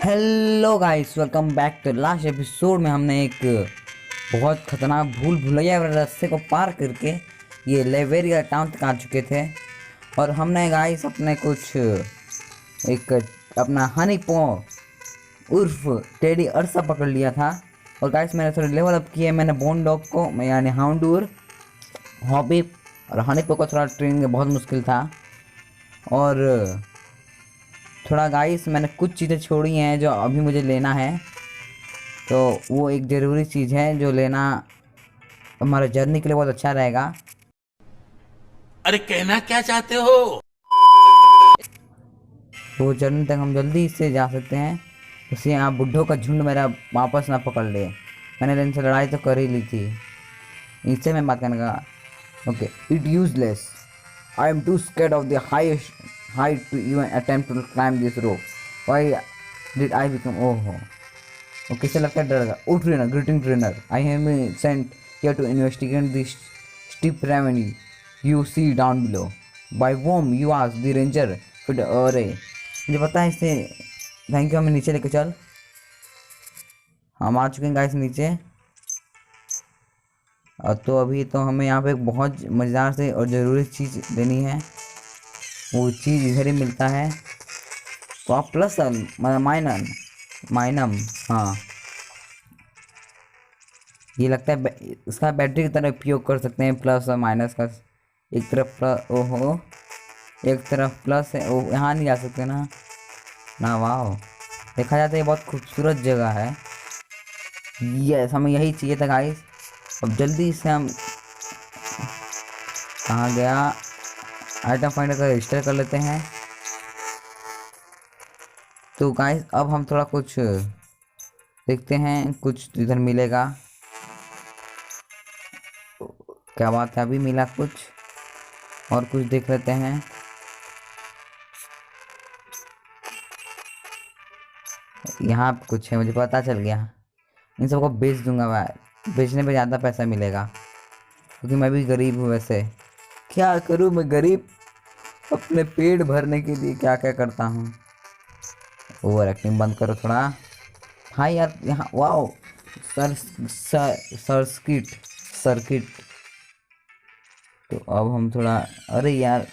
Hello guys, welcome back to last episode में हमने एक बहुत खतरनाक भूल भुलैया वाले रास्ते को पार करके ये लेवेरिया टाउन तक आ चुके थे। और हमने गाइस अपने कुछ एक अपना हनी पॉ उर्फ टेडी अरसा पकड़ लिया था। और गाइस मैंने थोड़े लेवल अप किए। मैंने बोन डॉग को यानी हाउंडूर, हॉबी और हनी पॉ को थोड़ा ट्रेनिंग बहुत मुश्किल था। और थोड़ा गाइस मैंने कुछ चीज़ें छोड़ी हैं जो अभी मुझे लेना है, तो वो एक ज़रूरी चीज़ है जो लेना हमारे जर्नी के लिए बहुत अच्छा रहेगा। अरे कहना क्या चाहते हो? तो जर्नी तक हम जल्दी से जा सकते हैं। इसलिए आप बुड्ढों का झुंड मेरा वापस ना पकड़ ले। मैंने इनसे लड़ाई तो कर ही ली थी, इनसे मैं बात करने का। Okay, it useless, I am too scared of the highest height to even attempt to climb this rope. Why did I become? Oh, वो किसे लगता है डर गया। Oh trainer, greeting trainer, I have been sent here to investigate this steep ravine you see down below. By whom you ask the ranger फिर। अरे मुझे पता है इससे। थैंक यू, हमें नीचे लेके चल। हम आ चुके हैं गाइस नीचे। और तो अभी तो हमें यहाँ पे एक बहुत मज़ेदार से और ज़रूरी चीज़ लेनी है। वो चीज़ इधर ही मिलता है। तो आप प्लस माइनम माइनम, हाँ, ये लगता है इसका बैटरी की तरह उपयोग कर सकते हैं। प्लस और माइनस का एक तरफ प्लस, ओहो, एक तरफ प्लस है। ओ यहाँ नहीं जा सकते ना ना। वाह, देखा जाता है ये बहुत खूबसूरत जगह है। यस, हमें यही चाहिए था गाइस। अब जल्दी से हम कहाँ गया, आइटम फाइंडर का रजिस्टर कर लेते हैं। तो गाइस अब हम थोड़ा कुछ देखते हैं, कुछ इधर मिलेगा। क्या बात है, अभी मिला कुछ। और कुछ देख लेते हैं। यहाँ पे कुछ है, मुझे पता चल गया। इन सबको बेच दूंगा मैं, बेचने पे ज़्यादा पैसा मिलेगा क्योंकि मैं भी गरीब हूँ। वैसे क्या करूँ मैं, गरीब अपने पेट भरने के लिए क्या क्या करता हूँ। ओवर एक्टिंग बंद करो थोड़ा। हाँ यार, यहाँ वाओ, सर सर्किट सर्किट। तो अब हम थोड़ा, अरे यार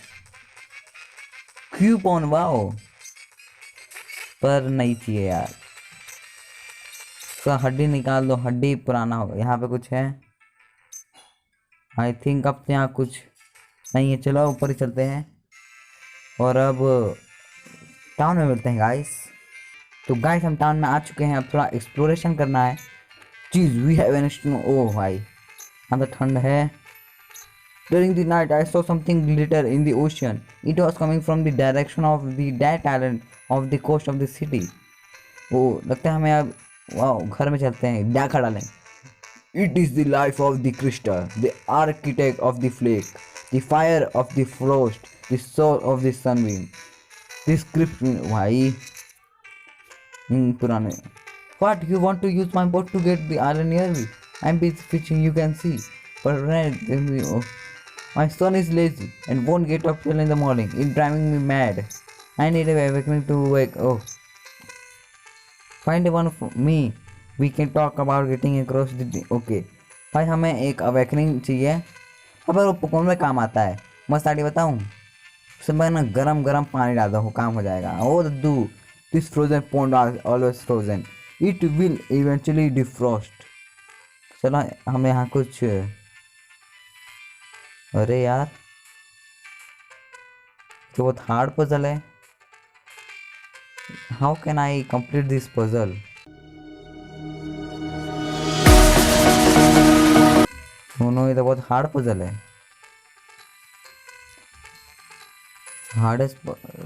क्यूपॉन, वाओ, पर नहीं चाहिए यार। उसका हड्डी निकाल दो, हड्डी पुराना होगा। यहाँ पे कुछ है आई थिंक। अब तो यहाँ कुछ नहीं है, चलो ऊपर ही चलते हैं। और अब टाउन में मिलते हैं गाइस। तो गाइस हम टाउन में आ चुके हैं। अब थोड़ा एक्सप्लोरेशन करना है। चीज वी हैव एन स्नो। ओह भाई, यहाँ तो ठंड है। During the night, I saw something glitter in the ocean. It was coming from the direction of the that island of the coast of the city. वो लगता है हमें अब वाह घर में चलते हैं, डाका डालें। It is the life of the crystal, the architect of the flake, the fire of the frost, the soul of the sunbeam. This script भाई पुराने। What, you want to use my boat to get the island near me? I'm busy fishing, you can see. But when my son is lazy and won't get up till in the morning. It's driving me mad. I need a awakening to wake. Oh, find one for me. We can talk about getting across the. Okay. भाई हमें एक awakening चाहिए। अब वो Pokemon में काम आता है। मस्त आइडिया बताऊँ, उसमें ना गरम गरम पानी डाल दो, काम हो जाएगा। ओ दद्दू, this frozen pond are always frozen, it will eventually defrost. चलो हमें यहाँ कुछ, अरे यार तो बहुत हार्ड पजल है। How can I complete this puzzle? दोनों, ये तो बहुत हार्ड पजल है। हार्डेस्ट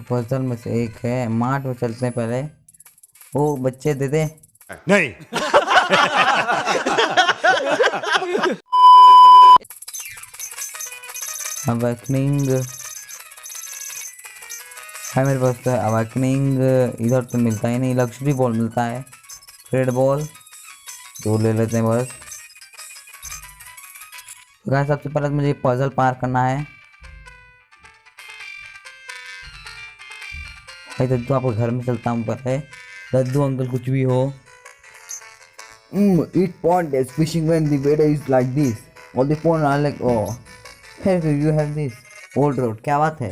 पजल में से एक है। मार्ट में चलते हैं पहले। ओ बच्चे दे दे। नहीं। अवेकनिंग है मेरे पास तो। अवेकनिंग इधर तो मिलता ही नहीं। लक्ष्मी बॉल मिलता है, रेड बॉल तो ले लेते हैं बस। तो गाइस सबसे पहले तो मुझे पजल पार करना है। भाई तो आपको घर में चलता हूँ पहले। दद्दू अंकल कुछ भी हो। Eat pond is fishing when the weather is like this. All the pond are like, oh, here you have this old road. क्या बात है?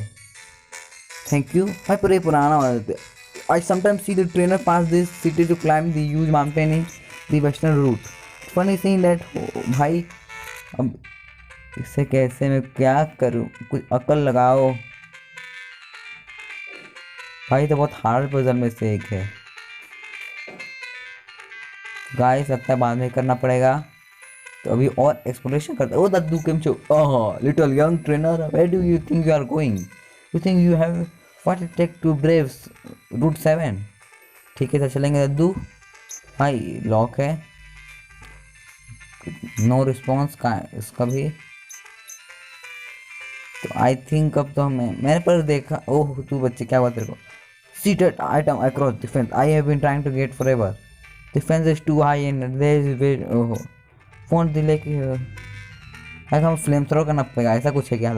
Thank you. भाई पूरे पुराना वाला। I sometimes see the trainer pass this city to climb the huge mountain in the western route. Funny thing that भाई अब इससे कैसे मैं क्या करूँ, कुछ अकल लगाओ भाई। तो बहुत हार्ड पजल में से एक है गाइस, लगता है बाद में करना पड़ेगा। तो अभी और एक्सप्लोरेशन करते हैं। ओ दद्दू केम छो, oh little young trainer, where do you think you are going? You think you have what it take to brave route 7? ठीक है तो चलेंगे दद्दू भाई। लॉक है, नो रिस्पॉन्स का इसका भी। तो आई थिंक अब तो मैंने पर देखा। ओह तू बच्चे क्या हुआ तेरे को? Seated item across defence, I have been trying to get forever. Defence is too high and there is weight. ओहो फोन दिले की है, हम फ्लेम थ्रो करना पड़ेगा, ऐसा कुछ है क्या?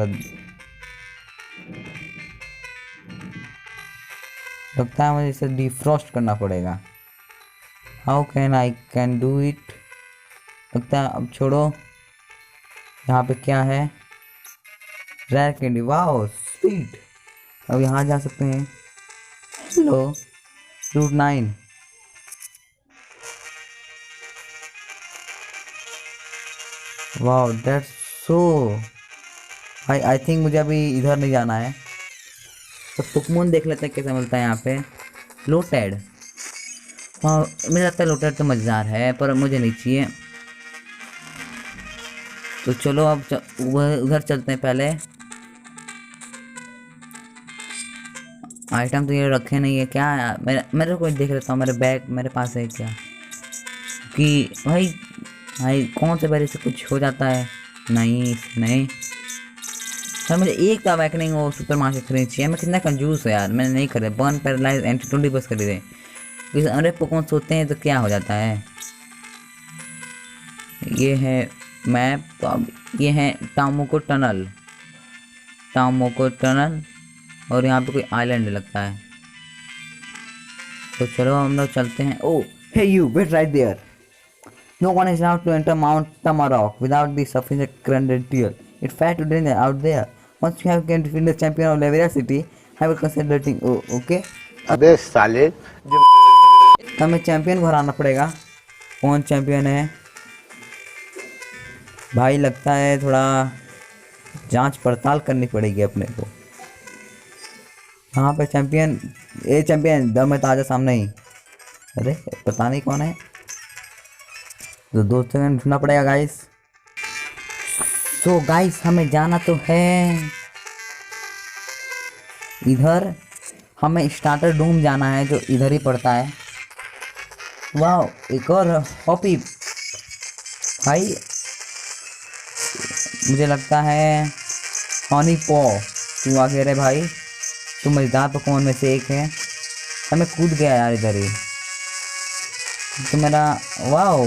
लगता है मुझे इसे डिफ्रॉस्ट करना पड़ेगा। How can I can do it? लगता है अब छोड़ो। यहाँ पे क्या है? Rare candy, wow sweet. अब यहाँ जा सकते हैं। Hello route 9। Wow that's so. I think मुझे अभी इधर नहीं जाना है, तो पुकमोन देख लेते हैं कैसा मिलता है यहाँ पे। लोटेड, हाँ मुझे लगता है लोटेड तो मज़ेदार है, पर मुझे नहीं चाहिए। तो चलो अब उधर चलते हैं। पहले आइटम तो ये रखे नहीं है क्या यार? मेरे को देख लेता हूँ, मेरे बैग मेरे पास है क्या? कि भाई कौन से बारी से कुछ हो जाता है? नहीं सर, मुझे एक तो अवेकनिंग वो सुपर मार्शल खरीदनी चाहिए। मैं कितना कंजूस है यार, मैंने नहीं खरीदे। बर्न पैरालाइज एंटी 20 बस खरीदे। क्योंकि अरे पोकोन सोते हैं तो क्या हो जाता है। ये है मैप। तो अब ये है टामोको टनल, और यहाँ पे कोई आइलैंड लगता है। तो चलो हम लोग चलते हैं। Oh hey you wait right there. No one is allowed to enter Mount Tamarok without the sufficient credential. It's fair to danger out there. Once you have gained the champion of Leveria City, I will consider letting. Oh, okay. अबे साले हमें champion को हराना पड़ेगा। कौन champion है भाई? लगता है थोड़ा जांच पड़ताल करनी पड़ेगी अपने को। हाँ पे चैंपियन, ए चैंपियन दम है ताजा सामने ही। अरे पता नहीं कौन है, तो 2 सेकंड ढूंढना पड़ेगा गाइस। सो गाइस हमें जाना तो है इधर, हमें स्टार्टर डूम जाना है जो इधर ही पड़ता है। वाह एक और हॉपी भाई, मुझे लगता है हनी पॉ तू आ गया रे भाई। तू मजेदार पकवान में से एक है। हमें कूद गया यार इधर ही तो मेरा। वाओ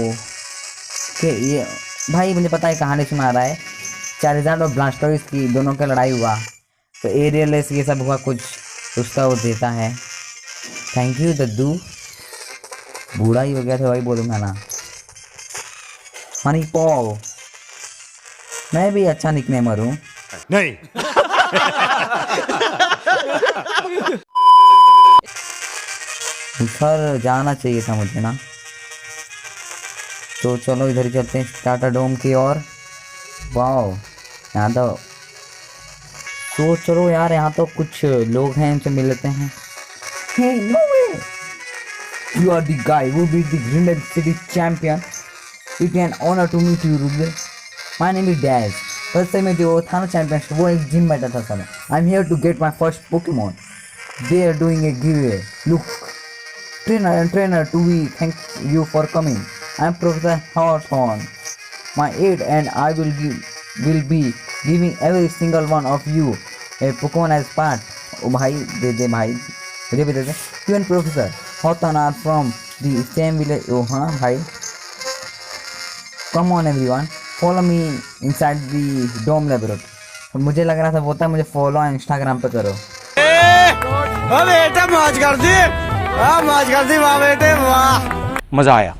कि ये भाई मुझे पता है कहानी सुना रहा है। चार्जर और ब्लास्टर्स की दोनों का लड़ाई हुआ, तो एरियल रेस ये सब हुआ कुछ, उसका वो देता है। थैंक यू दद्दू। बूढ़ा ही हो गया था भाई बोलूँगा ना। हनी पॉ, मैं भी अच्छा निकनेमर हूँ। नहीं उधर जाना चाहिए था मुझे ना। तो चलो इधर ही चलते हैं स्टार्टर डोम की ओर। वाओ यहाँ तो चलो यार, यहाँ तो कुछ लोग हैं, इनसे मिल लेते हैं। Hey, no way! You are the guy who beat the Grindel City champion. It's an honor to meet you, Ruble. My name is Daz. First time में जो था ना चैंपियनशिप, वो एक जिम में था समय। I'm here to get my first Pokemon. They are doing a giveaway. Look, trainer to be thank you for coming. I'm Professor Hawthorne. My aide and I will be giving every single one of you a Pokemon as part. ओ भाई दे दे भाई, मुझे भी दे दे। You and Professor Hawthorne are from the same village. ओ हाँ भाई। Come on everyone, follow me inside the dome laboratory. मुझे लग रहा था वो था, मुझे फॉलो इंस्टाग्राम पे करो। बेटा मौज कर दी। मौज कर दी वाह बेटे वाह। मजा आया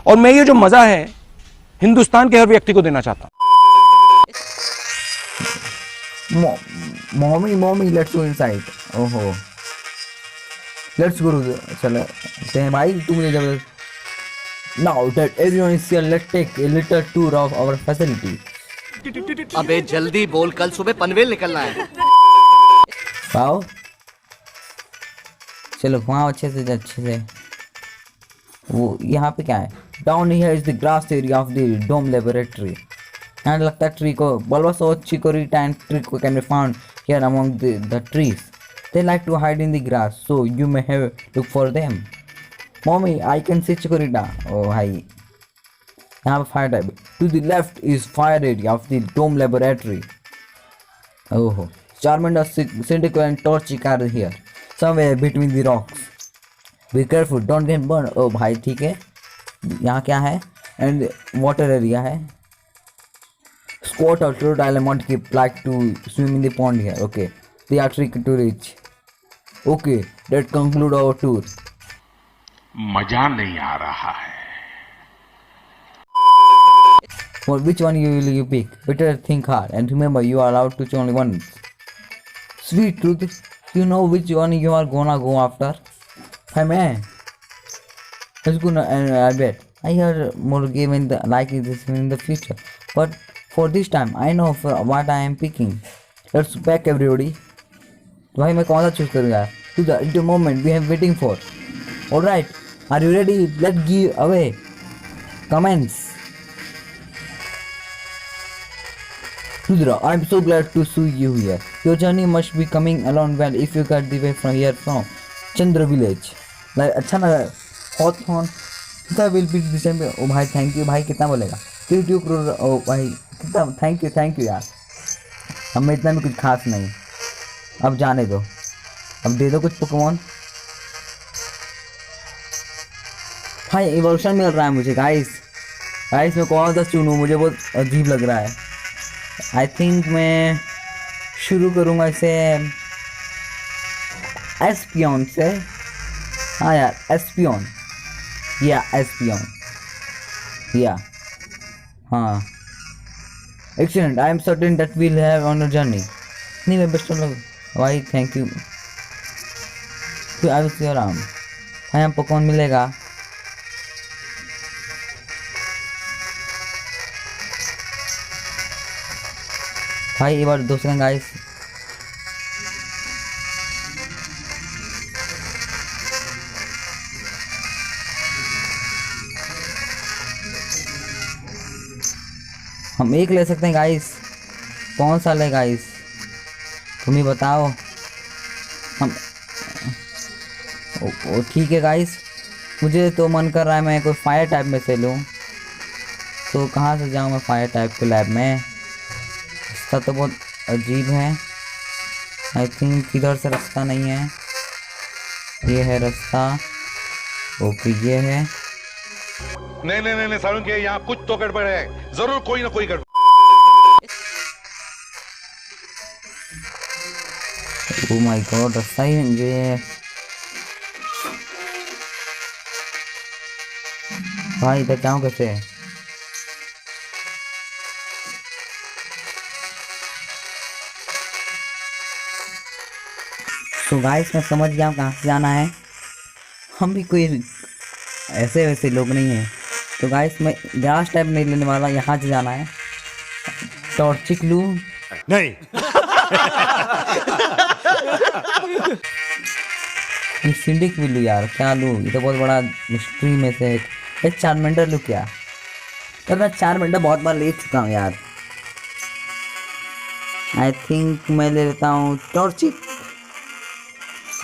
और मैं ये जो मजा है हिंदुस्तान के हर व्यक्ति को देना चाहता हूं। Mommy let's go inside. ओहो लेट्स गो। चलो हैं भाई तू मुझे जबरदस्त। Now that everyone is here let's take a little tour of our facility. अबे जल्दी बोल, कल सुबह पनवेल निकलना है। आओ चलो वहाँ अच्छे से। वो यहाँ पे क्या है? Down here is the grass area of the dome laboratory. यहाँ लगता है ट्री को Bulbasaur, chicory and trick can be found here among the trees. They like to hide in the grass, so you may have look for them. Mommy, I can see Chikorita. Oh hi. यहाँ पे fire type. To the left is fire area of the dome laboratory. Oh, Charmander, Cyndaquil and Torchic are here, somewhere between the rocks. Be careful, don't get burned. Oh भाई ठीक है। यहाँ क्या है? And water area है। Squat or Crocodile and Monkey like to swim in the pond here. Okay, they are tricky to reach. Okay, that conclude our tour. मजा नहीं आ रहा है। For which one will you pick? Better think hard and remember you are allowed to choose only one. Sweet truth, you know which one you are gonna go after? Hey man, let's go and I bet I hear more game in the like this in the future, but for this time I know for what I am picking. Let's back everybody. तो भाई मैं कौन सा choose करूँगा? To the moment we have waiting for. Alright, are you ready? Let's give away. Comments. Rudra, I'm so glad to see you here. Your journey must be coming along well if you got the way from here from Chandra village. Like अच्छा लगा। Hot phone. That will be December. ओ भाई thank you भाई, कितना बोलेगा? 2 करोड़। ओ भाई कितना thank you यार। हमें इतना भी कुछ खास नहीं। अब जाने दो, अब दे दो कुछ पोकेमॉन। भाई इवोल्यूशन मिल रहा है मुझे गाइस मैं कौन सा चुनूँ? मुझे बहुत अजीब लग रहा है। आई थिंक मैं शुरू करूँगा इसे एस्पियन से। हाँ यार एस्पियन या हाँ excellent. I am certain that we'll have on a journey. नहीं मैं बेस्ट लग भाई thank you. I will see around. भाई हम पोकेमॉन मिलेगा। भाई एक बार दूसरे गाइस हम एक ले सकते हैं गाइस। कौन सा ले गाइस तुम ही बताओ। हम ओ ठीक है गाइस, मुझे तो मन कर रहा है मैं कोई फायर टाइप में से लूँ। तो कहाँ से जाऊँ मैं फायर टाइप के लैब में? रास्ता तो बहुत अजीब है। आई थिंक इधर से रास्ता नहीं है। ये है रास्ता। ओके ये है। नहीं सारुण के यहाँ कुछ तो गड़बड़ है, जरूर कोई ना कोई गड़बड़। ओह माय गॉड रास्ता ही ये भाई इधर जाऊँ कैसे? तो गाइस मैं समझ गया कहाँ से जाना है। हम भी कोई ऐसे वैसे लोग नहीं हैं। तो गाइस मैं ग्रास टाइप नहीं लेने वाला, यहाँ से जाना है। टॉर्चिक लूँ नहीं ये सिंडिक भी लूँ यार, क्या लूँ? ये तो बहुत बड़ा मिस्ट्री में से एक चार्मेंडर लूँ क्या? तो मैं चार्मेंडर बहुत बार ले चुका हूँ यार। आई थिंक मैं ले लेता हूँ टॉर्चिक।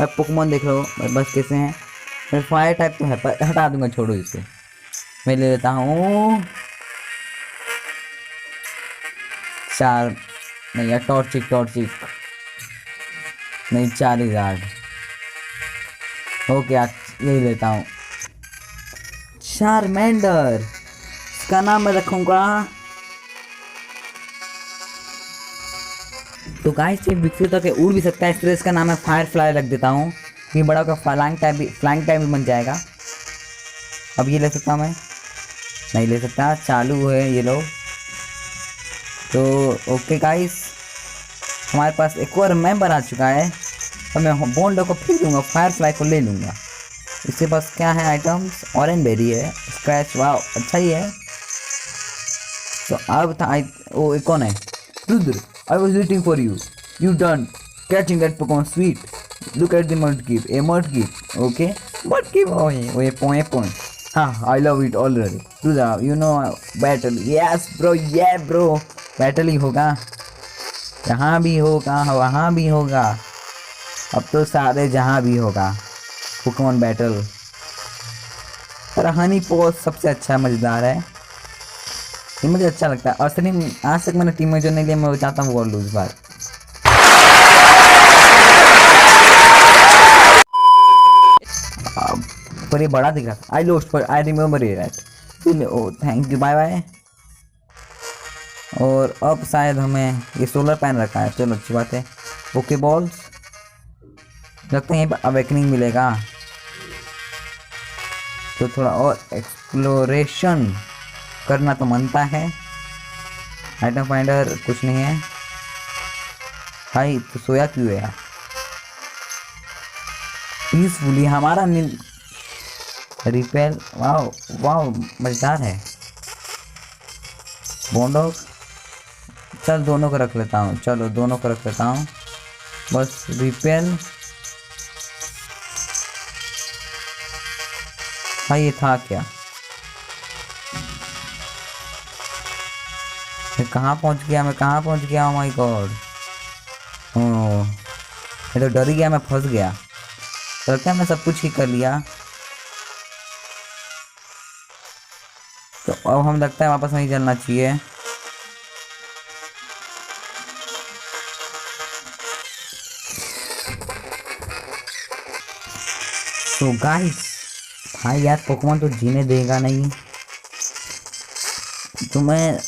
अब पोकेमॉन देख लो बस कैसे हैं। मैं फायर टाइप तो है पर हटा दूंगा, छोड़ो इसे। मैं ले लेता हूँ चार नहीं यार टॉर्चिक नहीं 4000। ओके यही लेता हूँ चार्मेंडर। इसका नाम मैं रखूँगा। तो गाइस ये विकसित होकर उड़ भी सकता है, इसलिए इसका नाम मैं फायर फ्लाई रख देता हूँ। ये बड़ा का फ्लैंक टाइप भी बन जाएगा। अब ये ले सकता मैं, नहीं ले सकता, चालू है ये लो। तो ओके गाइस, हमारे पास एक और मेंबर आ चुका है। तो मैं बोंडो को फेंक दूंगा, फायरफ्लाई को ले लूँगा। इसके पास क्या है आइटम्स, ऑरेंज बेरी है, स्क्रैच, वाह अच्छा ही है। तो अब था वो एक कौन है, Rudra, I was waiting for you, you done catching that Pokemon sweet, look at the Mudkip, a Mudkip, okay Mudkip, ओए पॉइंट, हाँ I love it already, Rudra you know battle, yes bro, ये ब्रो बैटल ही होगा, यहाँ भी होगा वहाँ भी होगा, अब तो सारे जहाँ भी होगा पोकेमॉन बैटल। पर हनी पोस्ट सबसे अच्छा मज़ेदार है, ये मुझे अच्छा लगता है। और सिर्फ आज तक मैंने टीम में जो नहीं लिया, मैं वो चाहता हूँ वो लूज बार। पर ये बड़ा दिख रहा था, आई लोस्ट पर आई रिमेम्बर ये right, oh thank you bye bye. और अब शायद हमें ये सोलर पैन रखा है, चलो अच्छी बात है। पोके बॉल्स लगता है यहीं पर अवेकनिंग मिलेगा, तो थोड़ा और एक्सप्लोरेशन करना तो मनता है। आइटम फाइंडर कुछ नहीं है भाई, तो सोया क्यों है यार, पीसफुली हमारा रिपेल, वाओ वाओ मजेदार है। बोंडॉग, चल दोनों को रख लेता हूँ, चलो दोनों को रख लेता हूँ, बस रिपेल। हाँ ये था क्या, मैं कहाँ पहुँच गया, oh माय गॉड, ओह मैं तो डर ही गया, मैं फंस गया। तो क्या मैं सब कुछ ही कर लिया, तो अब हम लगता है वापस नहीं चलना चाहिए। तो गाइस भाई यार पोकेमॉन तो जीने देगा नहीं, तो मैं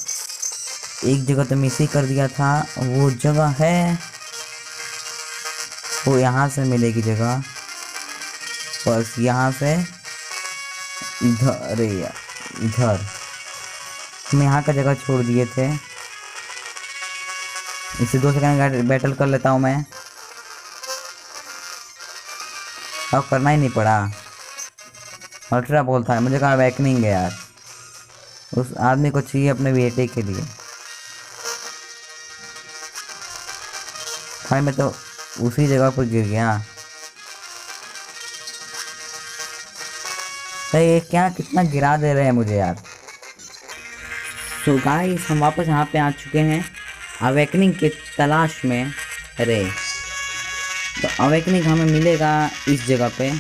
एक जगह तो मिस ही कर दिया था, वो जगह है वो यहाँ से मिलेगी जगह, बस यहाँ से इधर, अरे यार इधर मैं यहाँ का जगह छोड़ दिए थे। इसे 2 सेकंड बैटल कर लेता हूँ मैं, अब करना ही नहीं पड़ा। अल्ट्रा बॉल था, मुझे कहा अवेकनिंग है यार, उस आदमी को चाहिए अपने बेटे के लिए। भाई मैं तो उसी जगह पर गिर गया। भाई ये क्या कितना गिरा दे रहे हैं मुझे यार। तो गाइस हम वापस यहाँ पे आ चुके हैं अवेकनिंग के तलाश में। अरे तो अवेकनिंग हमें मिलेगा इस जगह पे।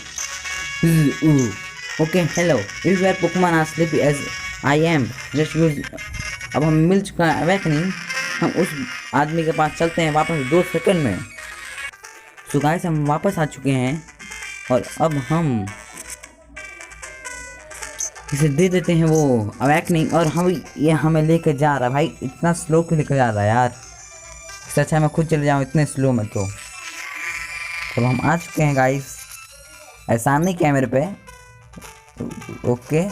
Okay hello, is where Pokemon are sleepy as I am just use. अब हम मिल चुका है अवेकनिंग, हम उस आदमी के पास चलते हैं वापस 2 सेकंड में। तो गाइस हम वापस आ चुके हैं और अब हम इसे दे देते हैं वो अवेकनिंग, और हम ये हमें लेके जा रहा है। भाई इतना स्लो क्यों लेकर जा रहा है यार, इससे अच्छा मैं खुद चले जाऊँ इतने स्लो में। तो हम आ चुके हैं गाइस सामने कैमरे पे। ओके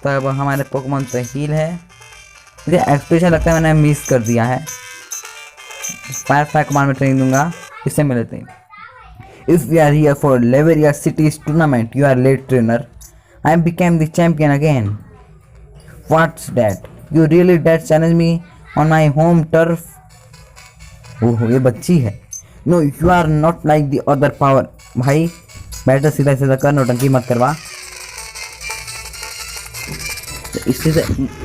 तो अब हमारे पोकेमॉन पे हील है। मुझे एक्सप्रेशन लगता है मैंने मिस कर दिया है। फायरफ्लाई कमांड में ट्रेनिंग दूंगा, इससे मिलते हैं। If we are here for लेवेरिया cities tournament, you are late trainer, I became the champion again. What's that? You really dare challenge me on my home turf? ओह ये बच्ची है। No, you are not like the other power. भाई batter सीधा सीधा कर, नौटंकी मत करवा। तो इससे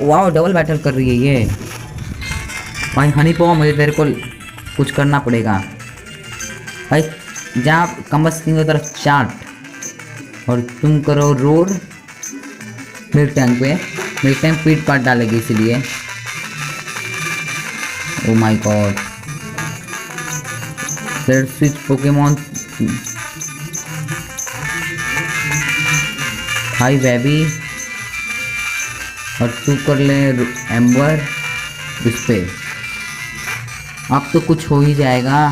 वाह डबल बैटल कर रही है ये। भाई हनी पो मुझे तेरे को कुछ करना पड़ेगा। भाई जहाँ कमस की तरफ चाट और तुम करो रोड मिल्क टैंक पे। मिल्क टैंक पीट पाट डालेगी इसलिए। ओ my God, let's switch Pokemon. Hi baby, और तू कर ले एम्बर इस पे। अब तो कुछ हो ही जाएगा।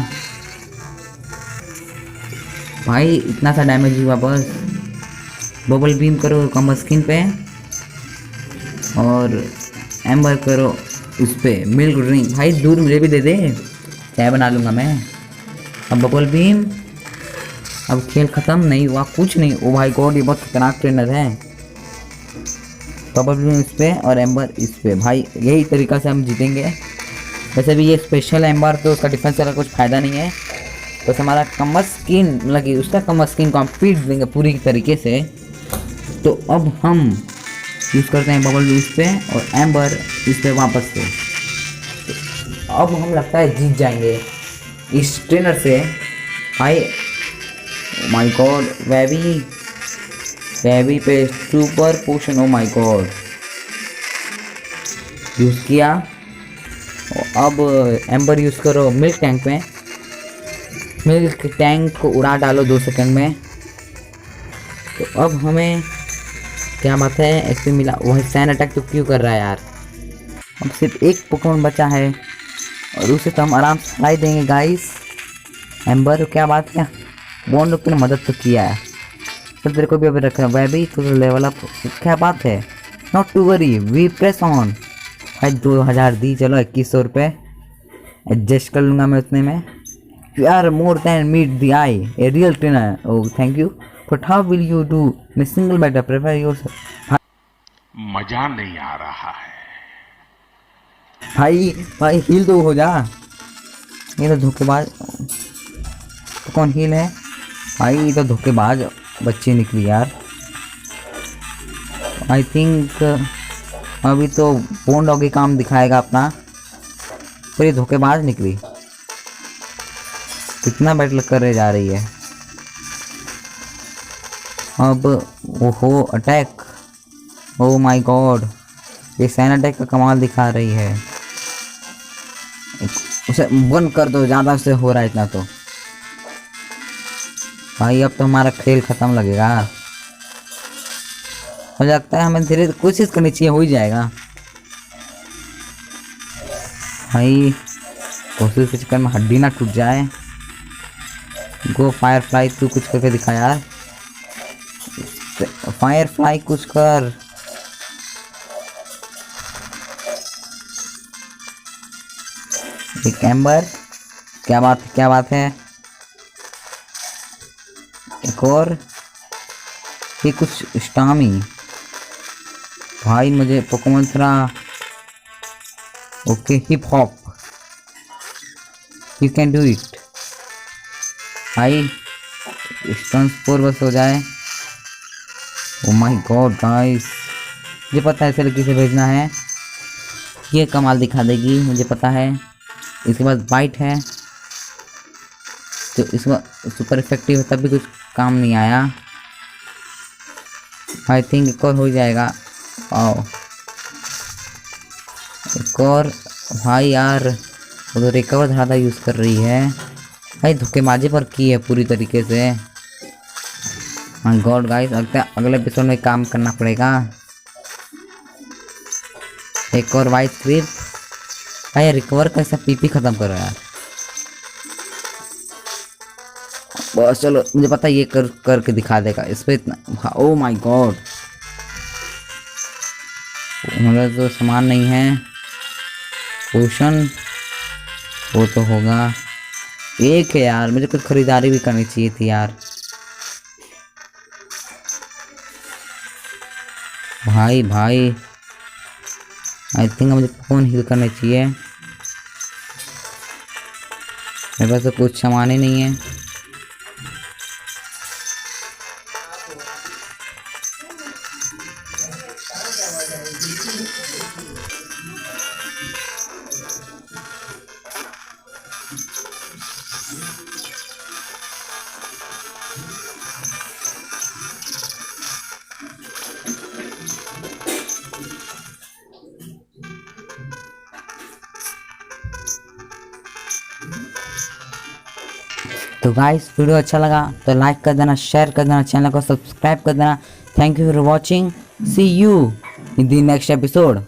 भाई इतना सा डैमेज हुआ बस। बबल बीम करो कम स्किन पे और एम्बर करो उस पे मिल्क ड्रिंक। भाई दूध मुझे भी दे दे, चाय बना लूँगा मैं। अब बबल बीम। अब खेल ख़त्म नहीं हुआ, कुछ नहीं। ओ भाई गॉड, ये बहुत खतरनाक ट्रेनर है। बबल बीम इस पे और एम्बर इस पे। भाई यही तरीका से हम जीतेंगे। वैसे भी ये स्पेशल एम्बर तो उसका डिफेंस का कुछ फ़ायदा नहीं है, बस हमारा कम स्किन लगी, उसका कम स्किन को हम पीट देंगे पूरी तरीके से। तो अब हम यूज़ करते हैं बबल इस पे और एम्बर इस पे वापस से। तो अब हम लगता है जीत जाएंगे इस ट्रेनर से। भाई माय गॉड, वेबी पे super potion. Oh my God, use किया। अब एम्बर यूज़ करो मिल्क टैंक पे। मिल्क टैंक को उड़ा डालो 2 सेकंड में। तो अब हमें क्या बात है, एक्सपी मिला। वह सैन अटैक तो क्यों कर रहा है यार। अब सिर्फ एक पोकेमॉन बचा है और उसे तो हम आराम से हरा देंगे गाइस। एम्बर क्या बात है, बॉन्ड ने मदद तो किया है, तो तेरे को भी अभी रखा है। वह भी तो लेवल अप, क्या बात है। Not to worry, we press on. भाई 2000 दी, चलो 2100 रुपये एडजस्ट कर लूँगा मैं उतने में। You are more than meet the eye, a real trainer. Oh, thank you. But how will you do in a single battle? Prepare yourself. मजा नहीं आ रहा है। भाई हील तो हो जा। ये तो धोखेबाज। तो कौन हील है भाई? ये तो धोखेबाज बच्ची निकली यार। आई थिंक अभी तो बोन डॉगी काम दिखाएगा अपना, पर ये धोखेबाज निकली। कितना बैटल करे जा रही है। अब ओहो अटैक, ओ माय गॉड, ये सैन अटैक का कमाल दिखा रही है। उसे बंद कर दो, ज़्यादा से हो रहा है इतना तो। भाई अब तो हमारा खेल ख़त्म लगेगा। मुझे लगता है हमें धीरे कोशिश करनी चाहिए, हो ही जाएगा। भाई कोशिश के चक्कर में हड्डी ना टूट जाए। गो फायरफ्लाई, तू कुछ करके दिखा यार। फायरफ्लाई कुछ कर। एक एम्बर, क्या बात है। एक और, ये कुछ स्टामी। भाई मुझे पोकेमॉन थोड़ा okay. Hip hop, you can do it. भाई ट्रांसपोर्ट बस हो जाए। ओ माय गॉड गाइस, मुझे पता है इसे किसे भेजना है, ये कमाल दिखा देगी मुझे पता है। इसके बाद बाइट है तो इसमें सुपर इफेक्टिव है, तब भी कुछ काम नहीं आया। आई थिंक एक और हो जाएगा। आओ एक और। भाई यार वो तो रिकवर ज़्यादा यूज़ कर रही है। भाई धोखेबाजी पर की है पूरी तरीके से। माय गॉड गाइस, लगता है अगले एपिसोड में काम करना पड़ेगा। एक और वाइट क्रिप। भाई रिकवर कैसा पीपी ख़त्म करो यार। बस चलो, मुझे पता है ये करके दिखा देगा इस पर इतना। ओ माय गॉड, मतलब तो सामान नहीं है। पोशन वो तो होगा एक है यार, मुझे कुछ खरीदारी भी करनी चाहिए थी यार। भाई आई थिंक मुझे फोन हील करना चाहिए। मेरे पास तो कुछ सामान ही नहीं है। तो गाइस वीडियो अच्छा लगा तो लाइक कर देना, शेयर कर देना, चैनल को सब्सक्राइब कर देना। Thank you for watching, see you in the next episode.